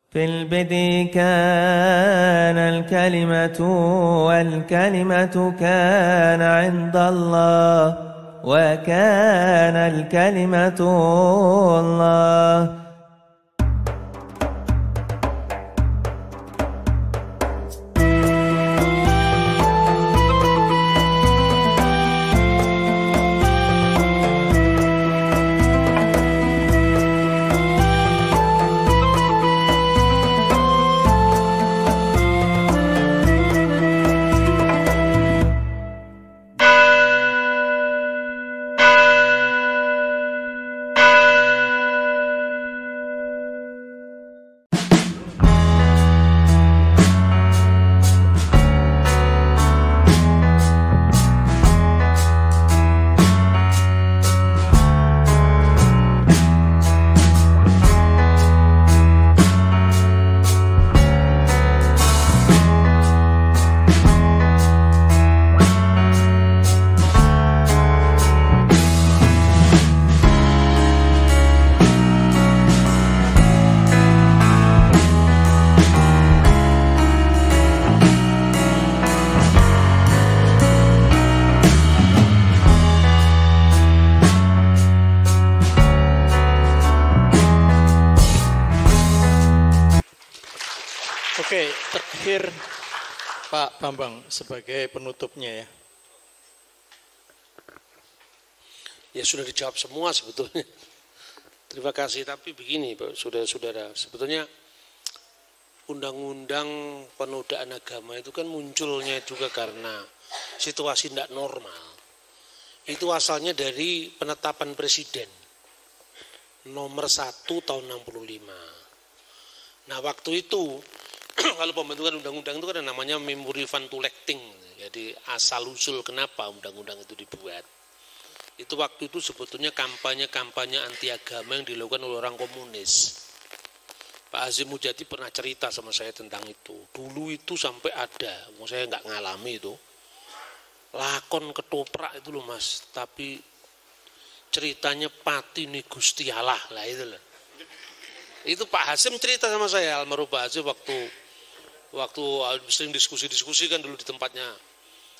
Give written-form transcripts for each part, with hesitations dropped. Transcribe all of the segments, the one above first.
في البدء كان الكلمة والكلمة كان عند الله وكان الكلمة الله. Oke, terakhir Pak Bambang sebagai penutupnya ya. Ya sudah dijawab semua sebetulnya. Terima kasih, tapi begini Pak, saudara-saudara, sebetulnya undang-undang penodaan agama itu kan munculnya juga karena situasi tidak normal. Itu asalnya dari penetapan Presiden nomor 1 tahun 65. Nah waktu itu kalau pembentukan undang-undang itu kan namanya memory fund collecting, jadi asal-usul kenapa undang-undang itu dibuat. Itu waktu itu sebetulnya kampanye-kampanye anti agama yang dilakukan oleh orang komunis. Pak Hasyim Mujadi pernah cerita sama saya tentang itu. Dulu itu sampai ada, saya nggak ngalami itu, lakon ketoprak itu loh mas, tapi ceritanya pati nih Gusti Allah lah itu loh. Itu Pak Hasyim cerita sama saya, almarhum Pak Hasyim waktu sering diskusi-diskusi kan dulu di tempatnya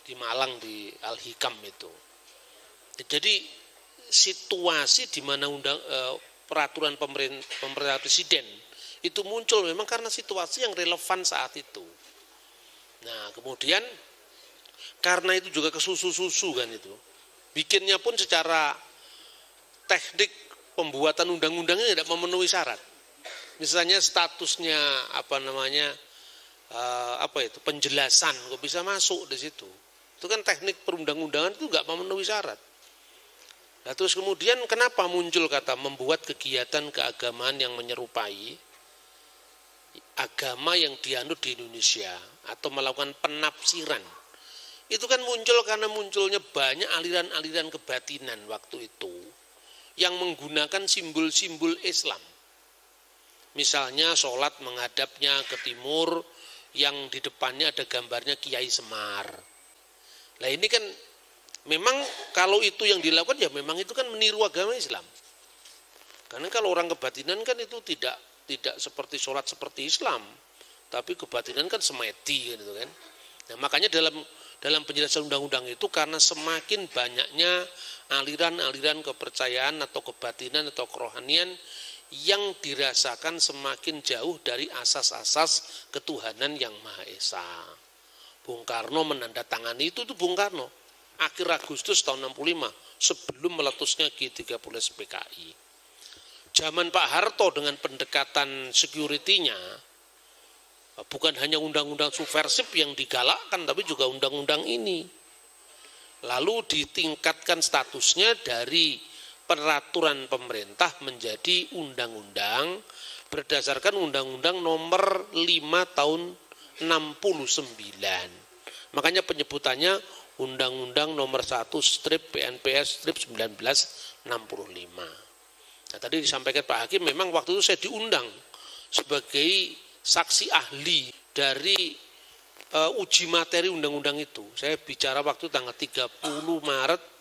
di Malang di Al-Hikam itu. Jadi situasi di mana peraturan pemerintah presiden itu muncul memang karena situasi yang relevan saat itu. Nah kemudian karena itu juga kesusu-susu kan itu, bikinnya pun secara teknik pembuatan undang-undangnya tidak memenuhi syarat. Misalnya statusnya penjelasan kok bisa masuk di situ. Itu kan teknik perundang-undangan itu nggak memenuhi syarat. Nah, terus kemudian kenapa muncul kata membuat kegiatan keagamaan yang menyerupai agama yang dianut di Indonesia atau melakukan penafsiran. Itu kan muncul karena munculnya banyak aliran-aliran kebatinan waktu itu yang menggunakan simbol-simbol Islam. Misalnya sholat menghadapnya ke timur, yang di depannya ada gambarnya Kiai Semar. Nah ini kan memang kalau itu yang dilakukan ya memang itu kan meniru agama Islam. Karena kalau orang kebatinan kan itu tidak seperti sholat seperti Islam, tapi kebatinan kan semedi gitu kan. Nah makanya dalam penjelasan undang-undang itu karena semakin banyaknya aliran-aliran kepercayaan atau kebatinan atau kerohanian yang dirasakan semakin jauh dari asas-asas ketuhanan yang Maha Esa. Bung Karno menandatangani itu Bung Karno akhir Agustus tahun 65 sebelum meletusnya G30 PKI. Zaman Pak Harto dengan pendekatan security-nya bukan hanya undang-undang subversif yang digalakkan tapi juga undang-undang ini. Lalu ditingkatkan statusnya dari peraturan pemerintah menjadi undang-undang berdasarkan Undang-Undang nomor 5 tahun 69. Makanya penyebutannya Undang-Undang nomor 1 strip PNPS strip 1965. Nah tadi disampaikan Pak Hakim memang waktu itu saya diundang sebagai saksi ahli dari uji materi undang-undang itu. Saya bicara waktu tanggal 30 Maret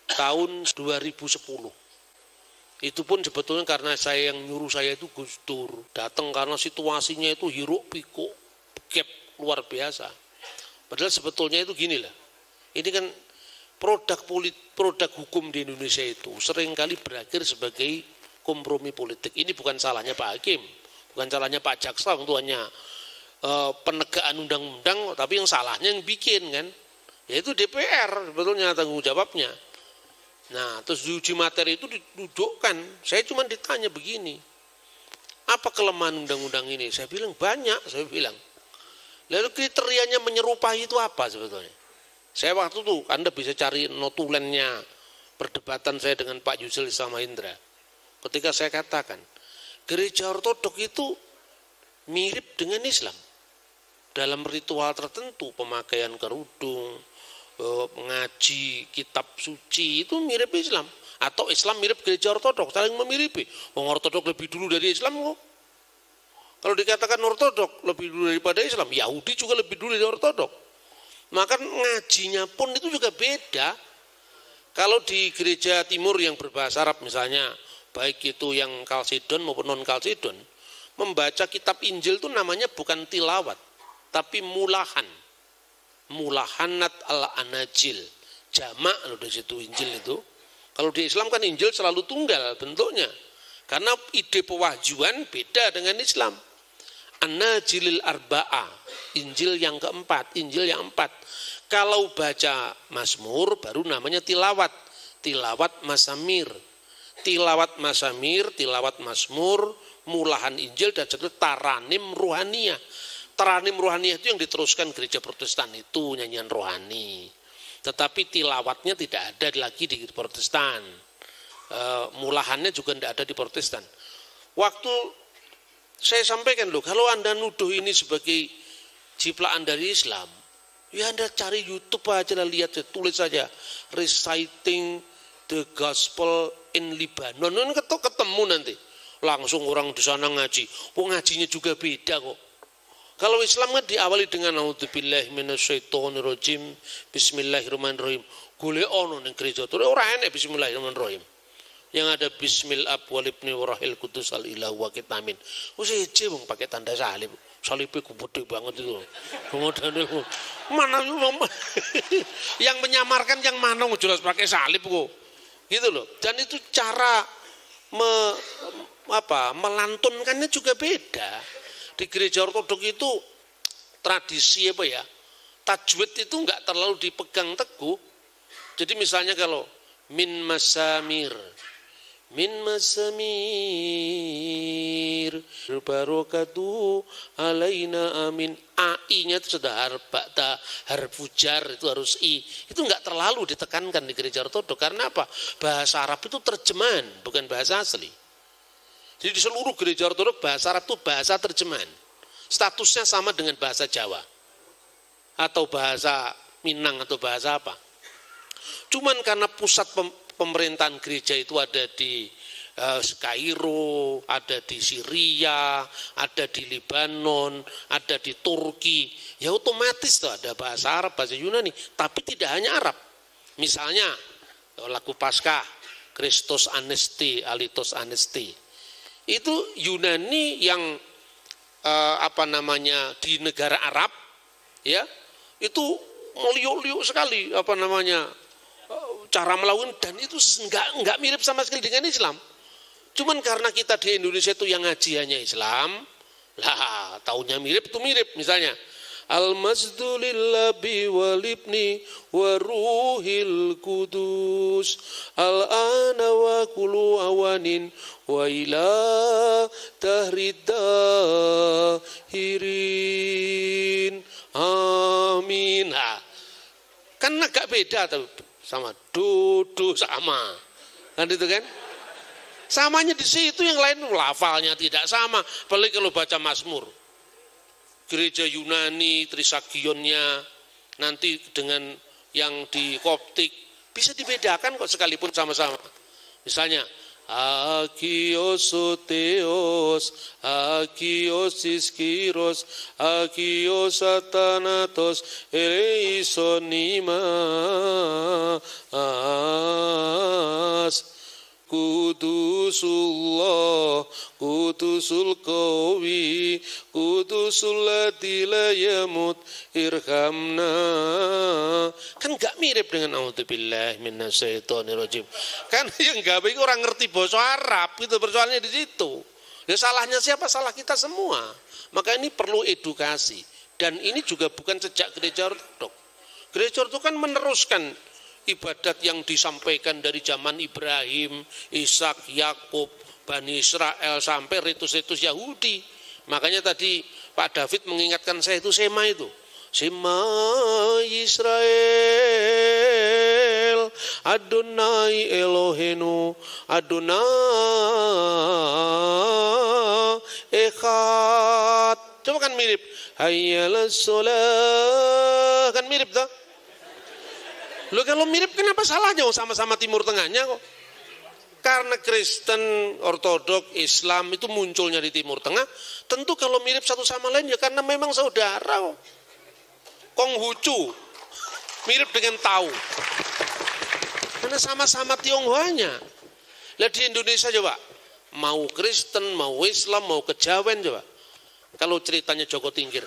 tahun 2010. Itu pun sebetulnya karena saya yang nyuruh saya itu Gus Dur. Datang karena situasinya itu hiruk pikuk, gap luar biasa. Padahal sebetulnya itu gini lah. Ini kan produk hukum di Indonesia itu seringkali berakhir sebagai kompromi politik. Ini bukan salahnya Pak Hakim, bukan salahnya Pak Jaksa, itu hanya penegakan undang-undang, tapi yang salahnya yang bikin kan. Yaitu DPR sebetulnya tanggung jawabnya. Nah, terus di uji materi itu didudukkan. Saya cuma ditanya begini, apa kelemahan undang-undang ini? Saya bilang banyak, saya bilang. Lalu kriterianya menyerupai itu apa sebetulnya? Saya waktu itu, Anda bisa cari notulennya perdebatan saya dengan Pak Yusril sama Indra. Ketika saya katakan, gereja ortodok itu mirip dengan Islam. Dalam ritual tertentu, pemakaian kerudung, mengaji kitab suci itu mirip Islam, atau Islam mirip gereja ortodok, saling memiripi. Orang ortodok lebih dulu dari Islam kok. Kalau dikatakan ortodok lebih dulu daripada Islam, Yahudi juga lebih dulu dari ortodok. Maka ngajinya pun itu juga beda. Kalau di gereja timur yang berbahasa Arab misalnya, baik itu yang Kalsidon maupun non Kalsidon, membaca kitab Injil itu namanya bukan tilawat, tapi mulahan. Mulahanat al-anajil, jamak loh di situ Injil itu. Kalau di Islam kan Injil selalu tunggal bentuknya, karena ide pewahyuan beda dengan Islam. Anajilil arba'ah, Injil yang keempat, Injil yang empat. Kalau baca Mazmur baru namanya tilawat, tilawat masamir, tilawat masamir, tilawat Mazmur, mulahan Injil dan jatuh taranim ruhaniyah. Taranim rohani itu yang diteruskan gereja Protestan itu nyanyian rohani. Tetapi tilawatnya tidak ada lagi di Protestan. Mulahannya juga tidak ada di Protestan. Waktu saya sampaikan loh, kalau Anda nuduh ini sebagai ciplaan dari Islam, ya Anda cari YouTube aja lah, lihat, tulis saja reciting the gospel in Lebanon. Ini ketemu nanti. Langsung orang di sana ngaji. Ngajinya juga beda kok. Kalau Islam kan diawali dengan auzubillahi minasyaitonirrajim, bismillahirrahmanirrahim. Golek ono ning gereja tuh ora enek bismillahirrahmanirrahim. Yang ada bismil ab walibni warahil kudus al ilahu wa kitamin. Wis ece wong pakai tanda salib. Salibnya gede banget itu. Kemudian mana yang menyamarkan yang mana jelas pakai salib kok. Gitu loh. Dan itu cara melantunkannya juga beda. Di gereja ortodok itu tradisi tajwid itu enggak terlalu dipegang teguh. Jadi misalnya kalau min masamir barokatu alaina amin, ai-nya itu sudah harf jar itu harus i. Itu enggak terlalu ditekankan di gereja ortodok. Karena apa? Bahasa Arab itu terjemahan, bukan bahasa asli. Jadi di seluruh gereja ortodok bahasa Arab itu bahasa terjemahan. Statusnya sama dengan bahasa Jawa. Atau bahasa Minang atau bahasa apa. Cuman karena pusat pemerintahan gereja itu ada di Kairo, ada di Syria, ada di Lebanon, ada di Turki. Ya otomatis tuh ada bahasa Arab, bahasa Yunani. Tapi tidak hanya Arab. Misalnya lagu Paskah, Kristus Anesti, Alitos Anesti. Itu Yunani yang di negara Arab, ya itu meliuk-liuk sekali cara melakukan, dan itu enggak mirip sama sekali dengan Islam. Cuman karena kita di Indonesia itu yang ngaji hanya Islam, lah taunya mirip itu mirip. Misalnya al-masdu lillabi walibni wa ruhil kudus al-ana wa kulu awanin wa ila tahridahirin amin. Kan agak beda sama dudu sama. Kan itu kan? Samanya di situ, yang lain lafalnya tidak sama. Apalagi kalau baca Mazmur. Gereja Yunani, Trisagionnya, nanti dengan yang di Koptik, bisa dibedakan kok sekalipun sama-sama. Misalnya, Agios Theos, Agios Iskiros, Agios Satanatos, Eleisonimas, Kudusullah, Kudusul Qawi, Kudusul Ladzi la yamut, irhamna. Kan gak mirip dengan a'udzubillahi minasyaitonirrajim. Kan yang gawe itu orang ngerti bahasa Arab, itu persoalannya di situ. Ya salahnya siapa? Salah kita semua. Maka ini perlu edukasi. Dan ini juga bukan sejak gereja ortodoks. Gereja ortodoks kan meneruskan ibadat yang disampaikan dari zaman Ibrahim, Ishak, Yakub, Bani Israel sampai ritus-ritus Yahudi. Makanya tadi Pak David mengingatkan saya itu Sema itu. Sema Israel, Adonai Elohenu, Adonai Echad. Coba kan mirip. Hayyalas sholah. Kan mirip toh? Loh kalau mirip kenapa salahnya? Sama-sama Timur Tengahnya kok. Karena Kristen, Ortodok, Islam itu munculnya di Timur Tengah. Tentu kalau mirip satu sama lain ya karena memang saudara kok. Konghucu mirip dengan Tau. Karena sama-sama Tionghoanya. Lah di Indonesia coba. Mau Kristen, mau Islam, mau Kejawen coba. Kalau ceritanya Joko Tingkir.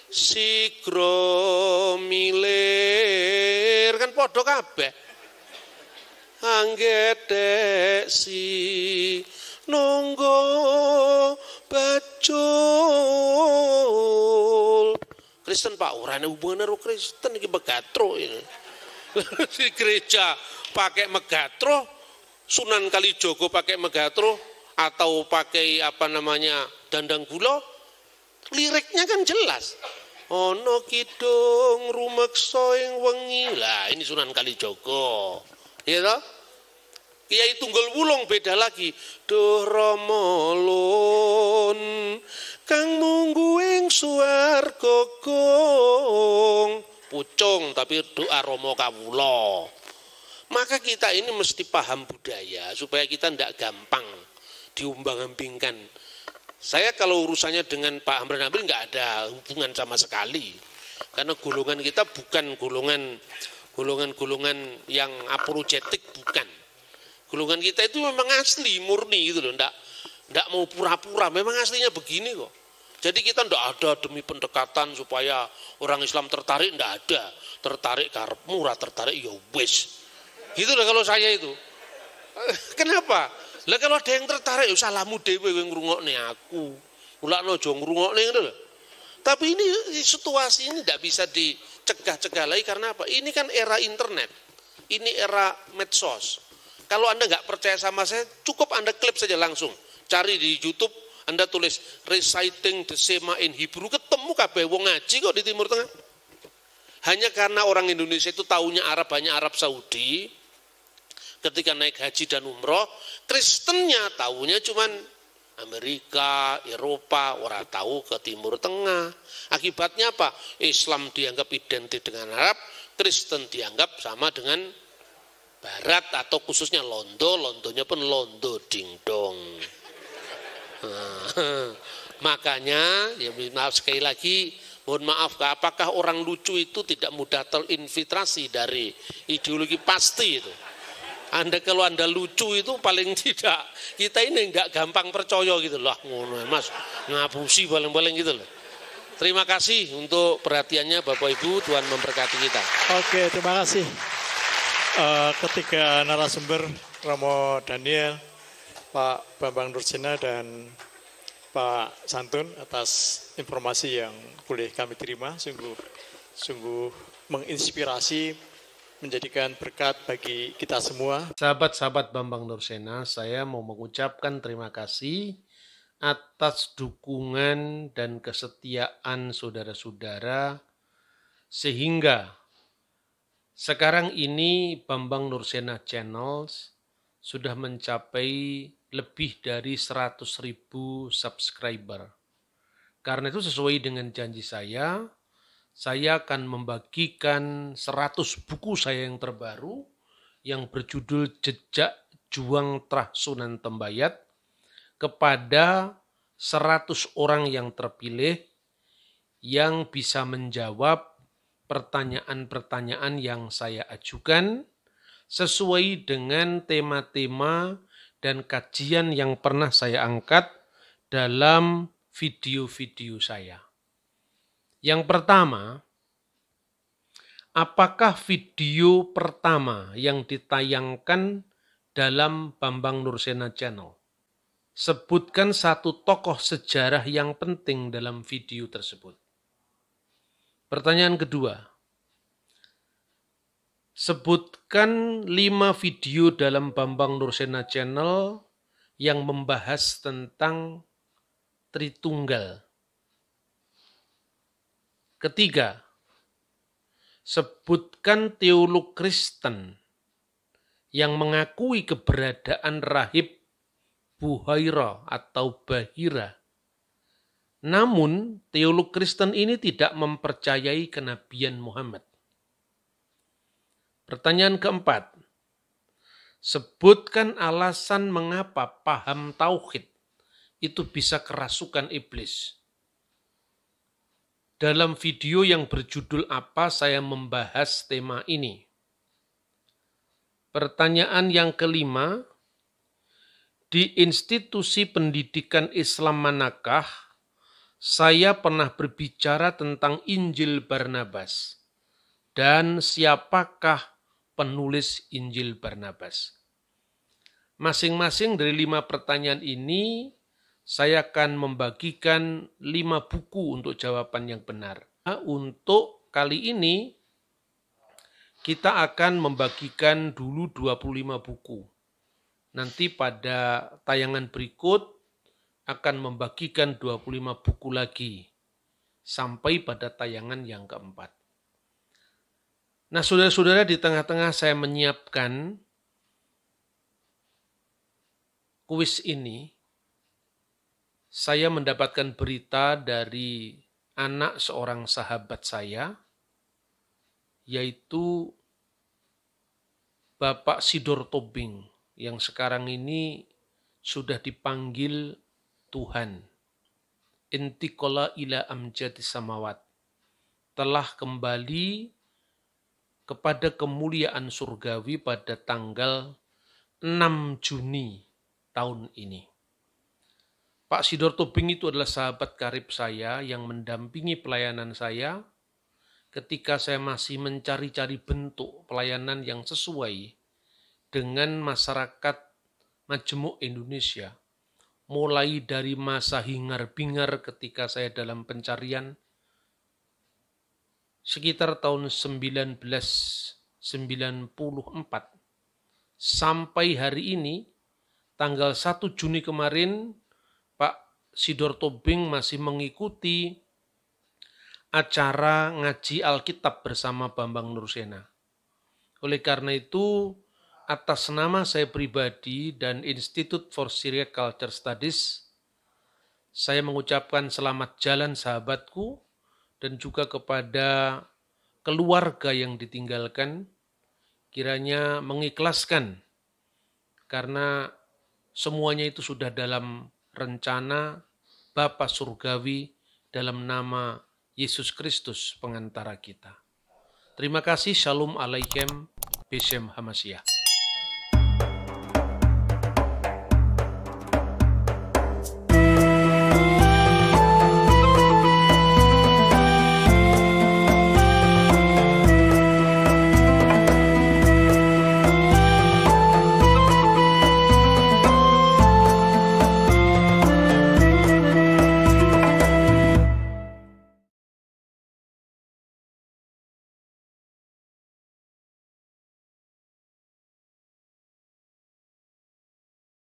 Sigro milir kan podo kabeh. Anggedek si nonggo bacul. Kristen Pak, ora ana hubungane karo Kristen iki megatro ini. Di gereja pakai megatro, Sunan Kalijogo pakai megatro atau pakai apa namanya dandang gula. Liriknya kan jelas. Ono kidung rumeksa ing wengi. Lah ini Sunan Kalijogo. Ya toh? Kiai Tunggul Wulung beda lagi. Duh Rama Lun kang munggu ing swarga gong. Pucung tapi doa Rama kawula. Maka kita ini mesti paham budaya supaya kita tidak gampang diumbang-ambingkan. Saya kalau urusannya dengan Pak Hamdan Nabil nggak ada hubungan sama sekali. Karena golongan kita bukan golongan yang apologetik, bukan. Golongan kita itu memang asli, murni gitu loh. Nggak mau pura-pura, memang aslinya begini kok. Jadi kita nggak ada demi pendekatan supaya orang Islam tertarik, nggak ada. Tertarik karepmu, ora tertarik ya wis. Gitu loh kalau saya itu. Kenapa? Lah kalau ada yang tertarik ya salahmu dhewe kowe ngrungokne aku. Ulakno aja ngrungokne ngono lho. Tapi ini situasi ini tidak bisa dicegah-cegah lagi karena apa? Ini kan era internet. Ini era medsos. Kalau Anda nggak percaya sama saya, cukup Anda klip saja langsung. Cari di YouTube, Anda tulis reciting the Shema in Hebrew, ketemu kabeh wong ngaji kok di Timur Tengah. Hanya karena orang Indonesia itu taunya Arab, banyak Arab Saudi. Ketika naik haji dan umroh, Kristennya tahunya cuman Amerika, Eropa, orang tahu ke Timur Tengah. Akibatnya apa? Islam dianggap identik dengan Arab, Kristen dianggap sama dengan Barat atau khususnya Londo, Londonya pun Londo dingdong. Makanya, ya maaf sekali lagi, mohon maaf, apakah orang lucu itu tidak mudah terinfiltrasi dari ideologi? Pasti itu. Kalau Anda lucu itu paling tidak kita ini enggak gampang percaya gitu loh. Ngono Mas, ngapusi paling-paling gitu loh. Terima kasih untuk perhatiannya Bapak Ibu, Tuhan memberkati kita. Oke, terima kasih. Ketiga narasumber Romo Daniel, Pak Bambang Nursena dan Pak Santun atas informasi yang boleh kami terima, sungguh menginspirasi, menjadikan berkat bagi kita semua. Sahabat-sahabat Bambang Nursena, saya mau mengucapkan terima kasih atas dukungan dan kesetiaan saudara-saudara sehingga sekarang ini Bambang Nursena Channels sudah mencapai lebih dari 100.000 subscriber. Karena itu sesuai dengan janji saya akan membagikan 100 buku saya yang terbaru yang berjudul Jejak Juang Trah Sunan Tembayat kepada 100 orang yang terpilih yang bisa menjawab pertanyaan-pertanyaan yang saya ajukan sesuai dengan tema-tema dan kajian yang pernah saya angkat dalam video-video saya. Yang pertama, apakah video pertama yang ditayangkan dalam Bambang Nursena Channel? Sebutkan satu tokoh sejarah yang penting dalam video tersebut. Pertanyaan kedua, sebutkan 5 video dalam Bambang Nursena Channel yang membahas tentang Tritunggal. Ketiga, sebutkan teolog Kristen yang mengakui keberadaan rahib Buhaira atau Bahira. Namun, teolog Kristen ini tidak mempercayai kenabian Muhammad. Pertanyaan keempat, sebutkan alasan mengapa paham tauhid itu bisa kerasukan iblis. Dalam video yang berjudul apa saya membahas tema ini. Pertanyaan yang kelima, di institusi pendidikan Islam manakah saya pernah berbicara tentang Injil Barnabas? Dan siapakah penulis Injil Barnabas? Masing-masing dari 5 pertanyaan ini, saya akan membagikan 5 buku untuk jawaban yang benar. Untuk kali ini, kita akan membagikan dulu 25 buku. Nanti pada tayangan berikut akan membagikan 25 buku lagi. Sampai pada tayangan yang keempat. Nah, saudara-saudara, di tengah-tengah saya menyiapkan kuis ini, saya mendapatkan berita dari anak seorang sahabat saya, yaitu Bapak Sidor Tobing, yang sekarang ini sudah dipanggil Tuhan. Intikola ila amjadi samawat. Telah kembali kepada kemuliaan surgawi pada tanggal 6 Juni tahun ini. Pak Sidor Tobing itu adalah sahabat karib saya yang mendampingi pelayanan saya ketika saya masih mencari-cari bentuk pelayanan yang sesuai dengan masyarakat Majemuk Indonesia. Mulai dari masa hingar-bingar ketika saya dalam pencarian sekitar tahun 1994 sampai hari ini, tanggal 1 Juni kemarin, Pak Sidor Tobing masih mengikuti acara ngaji Alkitab bersama Bambang Nursena. Oleh karena itu, atas nama saya pribadi dan Institute for Syriac Culture Studies, saya mengucapkan selamat jalan sahabatku dan juga kepada keluarga yang ditinggalkan, kiranya mengikhlaskan karena semuanya itu sudah dalam rencana Bapa Surgawi dalam nama Yesus Kristus pengantara kita. Terima kasih, Shalom Alaikum, Beshem Hamashiach.